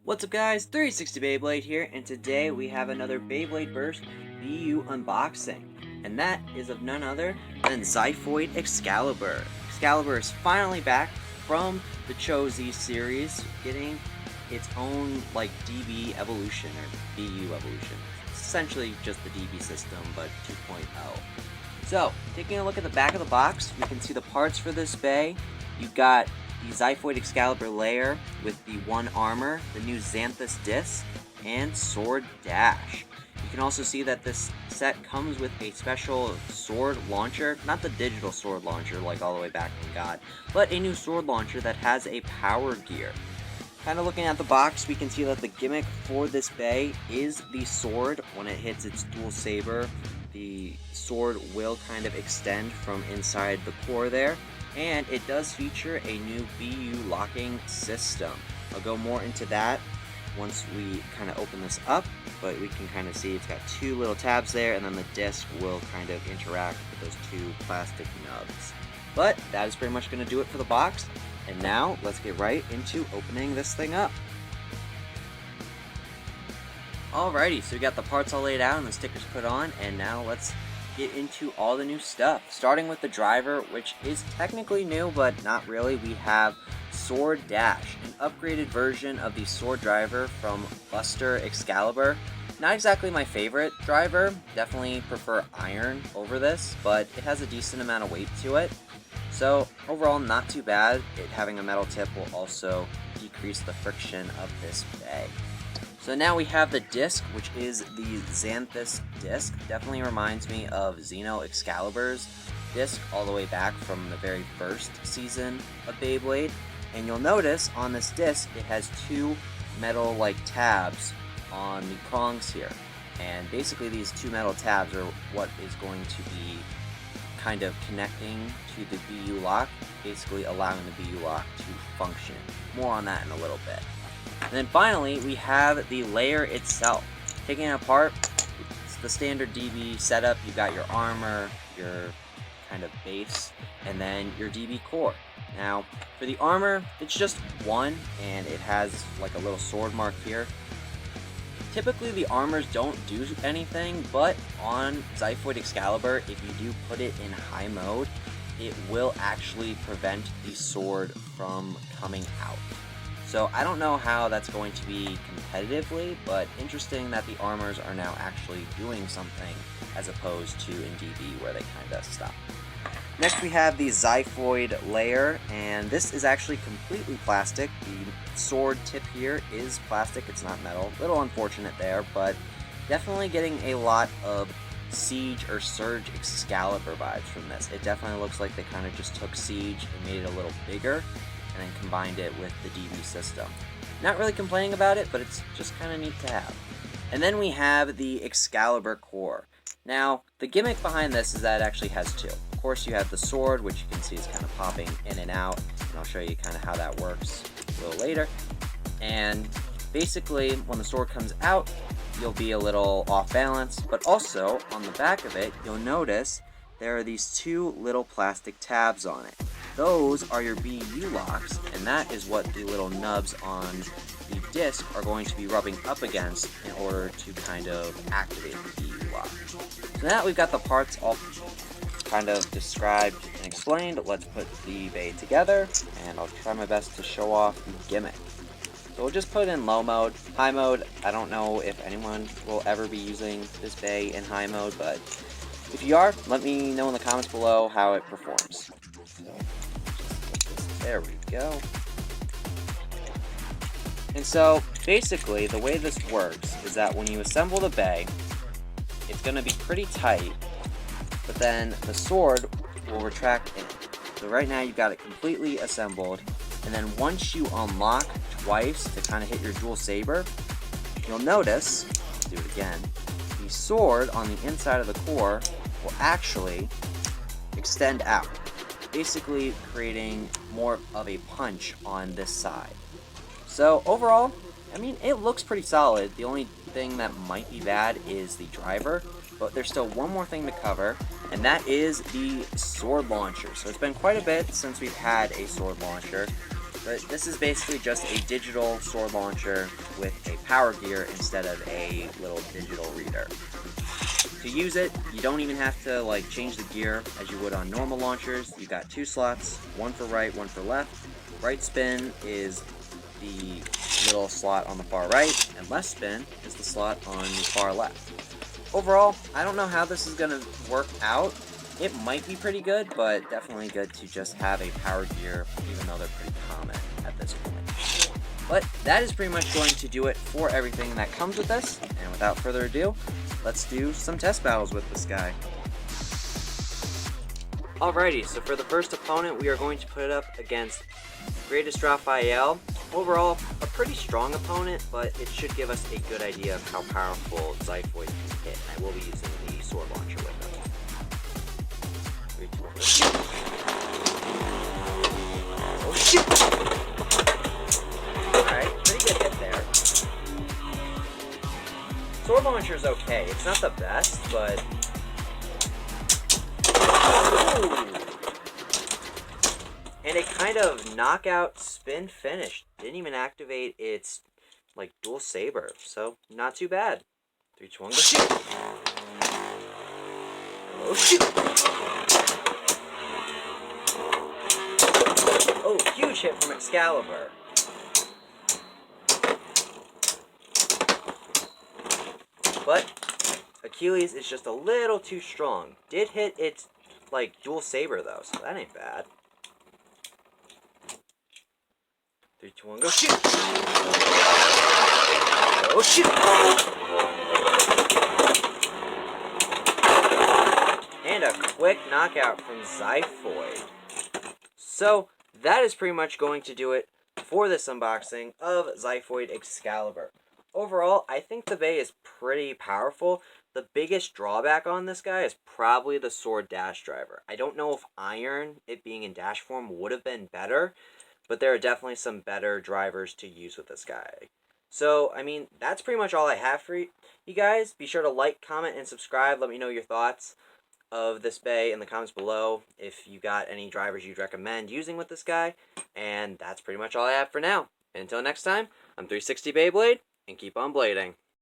What's up guys, 360 Beyblade here, and today we have another Beyblade Burst BU unboxing. And that is of none other than Xiphoid Xcalibur. Xcalibur is finally back from the Cho-Z series, getting its own like DB evolution, or BU evolution. It's essentially just the DB system, but 2.0. So, taking a look at the back of the box, we can see the parts for this bay. You've got the Xiphoid Xcalibur layer with the one armor, the new Xanthus disc, and sword dash. You can also see that this set comes with a special sword launcher, not the digital sword launcher like all the way back when God, but a new sword launcher that has a power gear. Kind of looking at the box, we can see that the gimmick for this bay is the sword. When it hits its dual saber, the sword will kind of extend from inside the core there. And it does feature a new BU locking system. I'll go more into that once we kind of open this up, but we can kind of see it's got two little tabs there, and then the disc will kind of interact with those two plastic nubs. But that is pretty much going to do it for the box, and now let's get right into opening this thing up. Alrighty, so we got the parts all laid out and the stickers put on, and now let's get into all the new stuff. Starting with the driver, which is technically new, but not really. We have Sword Dash, an upgraded version of the sword driver from Buster Xcalibur. Not exactly my favorite driver, definitely prefer iron over this, but it has a decent amount of weight to it. So overall, not too bad. It having a metal tip will also decrease the friction of this bay. So now we have the disc, which is the Xanthus disc. Definitely reminds me of Xeno Excalibur's disc all the way back from the very first season of Beyblade. And you'll notice on this disc it has two metal-like tabs on the prongs here. And basically these two metal tabs are what is going to be kind of connecting to the BU lock, basically allowing the BU lock to function. More on that in a little bit. And then finally, we have the layer itself. Taking it apart, it's the standard DB setup. You've got your armor, your kind of base, and then your DB core. Now, for the armor, it's just one, and it has like a little sword mark here. Typically, the armors don't do anything, but on Xiphoid Xcalibur, if you do put it in high mode, it will actually prevent the sword from coming out. So I don't know how that's going to be competitively, but interesting that the armors are now actually doing something as opposed to in DB where they kind of stop. Next we have the Xiphoid layer, and this is actually completely plastic. The sword tip here is plastic, it's not metal. A little unfortunate there, but definitely getting a lot of Siege or Surge Excalibur vibes from this. It definitely looks like they kind of just took Siege and made it a little bigger, and then combined it with the DB system. Not really complaining about it, but it's just kind of neat to have. And then we have the Excalibur core. Now, the gimmick behind this is that it actually has two. Of course, you have the sword, which you can see is kind of popping in and out, and I'll show you kind of how that works a little later. And basically, when the sword comes out, you'll be a little off balance, but also, on the back of it, you'll notice there are these two little plastic tabs on it. Those are your BU locks, and that is what the little nubs on the disc are going to be rubbing up against in order to kind of activate the BU lock. So now that we've got the parts all kind of described and explained, let's put the bay together, and I'll try my best to show off the gimmick. So we'll just put it in low mode. High mode, I don't know if anyone will ever be using this bay in high mode, but if you are, let me know in the comments below how it performs. So, there we go. And so, basically, the way this works is that when you assemble the bay, it's going to be pretty tight, but then the sword will retract in. So right now you've got it completely assembled, and then once you unlock twice to kind of hit your dual saber, you'll notice, let's do it again, the sword on the inside of the core will actually extend out, basically creating more of a punch on this side. So overall, I mean, it looks pretty solid. The only thing that might be bad is the driver, but there's still one more thing to cover, and that is the sword launcher. So it's been quite a bit since we've had a sword launcher. But this is basically just a digital sword launcher with a power gear instead of a little digital reader. To use it, you don't even have to like change the gear as you would on normal launchers. You got 2 slots, one for right, one for left. Right spin is the little slot on the far right, and left spin is the slot on the far left. Overall, I don't know how this is going to work out. It might be pretty good, but definitely good to just have a power gear, even though they're pretty common at this point. But that is pretty much going to do it for everything that comes with this, and without further ado, let's do some test battles with this guy. Alrighty, so for the first opponent, we are going to put it up against Greatest Raphael. Overall, a pretty strong opponent, but it should give us a good idea of how powerful Xyphoid can hit. I will be using the sword launcher with him. 3, 2, 1, shoot! Oh, shoot! Alright, pretty good hit there. Sword launcher is okay. It's not the best, but... Ooh. And a kind of knockout spin finish. Didn't even activate its like dual saber, so not too bad. 3, 2, 1, go shoot! Oh shoot! Oh, huge hit from Xcalibur. But Achilles is just a little too strong. Did hit its like dual saber though, so that ain't bad. 3, 2, 1, go shoot! Oh shoot! And a quick knockout from Xyphoid. So that is pretty much going to do it for this unboxing of Xyphoid Xcalibur. Overall, I think the Bey is pretty powerful. The biggest drawback on this guy is probably the sword dash driver. I don't know if iron, it being in dash form, would have been better, but there are definitely some better drivers to use with this guy. So, I mean, that's pretty much all I have for you guys. Be sure to like, comment, and subscribe. Let me know your thoughts of this Bey in the comments below if you got any drivers you'd recommend using with this guy. And that's pretty much all I have for now. Until next time, I'm 360 Beyblade, and keep on blading.